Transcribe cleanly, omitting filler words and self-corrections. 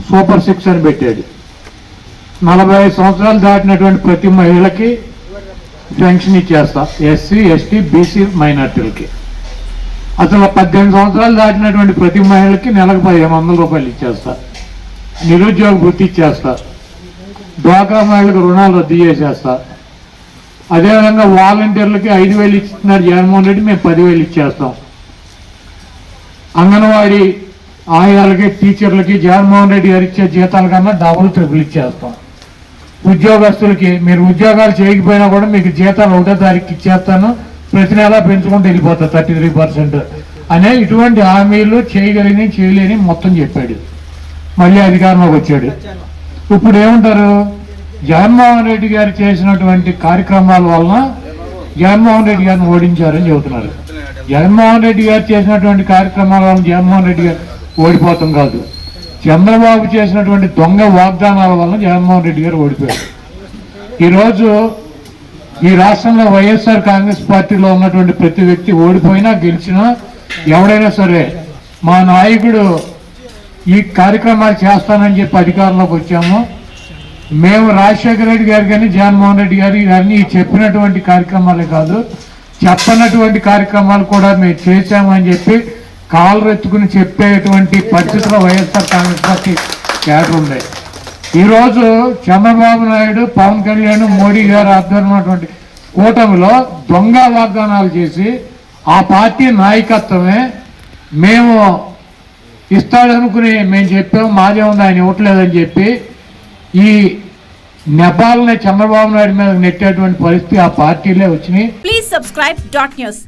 Super 6 అని పెట్టాడు. 45 సంవత్సరాలు దాటినటువంటి ప్రతి మహిళకి పెన్షన్ ఇచ్చేస్తా, ఎస్సీ ఎస్టీ బీసీ మైనార్టీలకి. అసలు 18 సంవత్సరాలు దాటినటువంటి ప్రతి మహిళకి నెలకు 1500 రూపాయలు ఇచ్చేస్తా, నిరుద్యోగ వృత్తి ఇచ్చేస్తా, డ్వాక్రా మహిళలకు రుణాలు రద్దు చేసేస్తా. అదేవిధంగా వాలంటీర్లకి 5000 ఇస్తున్నారు జగన్మోహన్ రెడ్డి, మేము 10,000 ఇచ్చేస్తాం. అంగన్వాడీ ఆయాలకి టీచర్లకి జగన్మోహన్ రెడ్డి గారు ఇచ్చే జీతాల కన్నా డబుల్ ట్రిపుల్ ఇచ్చేస్తాం. ఉద్యోగస్తులకి మీరు ఉద్యోగాలు చేయకపోయినా కూడా మీకు జీతాలు 1వ తారీఖు ఇచ్చేస్తాను, ప్రతి నెల పెంచుకుంటూ వెళ్ళిపోతా 33% అనే ఇటువంటి హామీలు చేయగలిగి చేయలేని మొత్తం చెప్పాడు. మళ్ళీ అధికారంలోకి వచ్చాడు. ఇప్పుడు ఏమంటారు, జగన్మోహన్ రెడ్డి గారు చేసినటువంటి కార్యక్రమాల వలన జగన్మోహన్ రెడ్డి గారిని ఓడించారని చెబుతున్నారు. జగన్మోహన్ రెడ్డి గారు చేసినటువంటి కార్యక్రమాల వలన జగన్మోహన్ రెడ్డి గారు ఓడిపోతాం కాదు, చంద్రబాబు చేసినటువంటి దొంగ వాగ్దానాల వలన జగన్మోహన్ రెడ్డి గారు ఓడిపోయారు. ఈరోజు ఈ రాష్ట్రంలో వైఎస్ఆర్ కాంగ్రెస్ పార్టీలో ఉన్నటువంటి ప్రతి వ్యక్తి ఓడిపోయినా గెలిచినా ఎవడైనా సరే మా నాయకుడు ఈ కార్యక్రమాలు చేస్తానని చెప్పి అధికారంలోకి వచ్చాము. మేము రాజశేఖర రెడ్డి గారు కానీ జగన్మోహన్ రెడ్డి గారు ఇవన్నీ చెప్పినటువంటి కార్యక్రమాలే కాదు, చెప్పనటువంటి కార్యక్రమాలు కూడా మేము చేశామని చెప్పి కాళ్ళు ఎత్తుకుని చెప్పేటువంటి పరిస్థితిలో వైఎస్ఆర్ కాంగ్రెస్ పార్టీ క్యాడర్ ఉంది. ఈరోజు చంద్రబాబు నాయుడు, పవన్ కళ్యాణ్, మోడీ గారు ఆధ్వర్యమైనటువంటి కూటమిలో దొంగ వాగ్దానాలు చేసి ఆ పార్టీ నాయకత్వమే మేము ఇస్తాడనుకుని మేము చెప్పాము, మాదే ఉంది ఆయన ఇవ్వట్లేదని చెప్పి ఈ నెపాలని చంద్రబాబు నాయుడు మీద నెట్టేటువంటి పరిస్థితి ఆ పార్టీలే వచ్చినాయి. Please subscribe .news.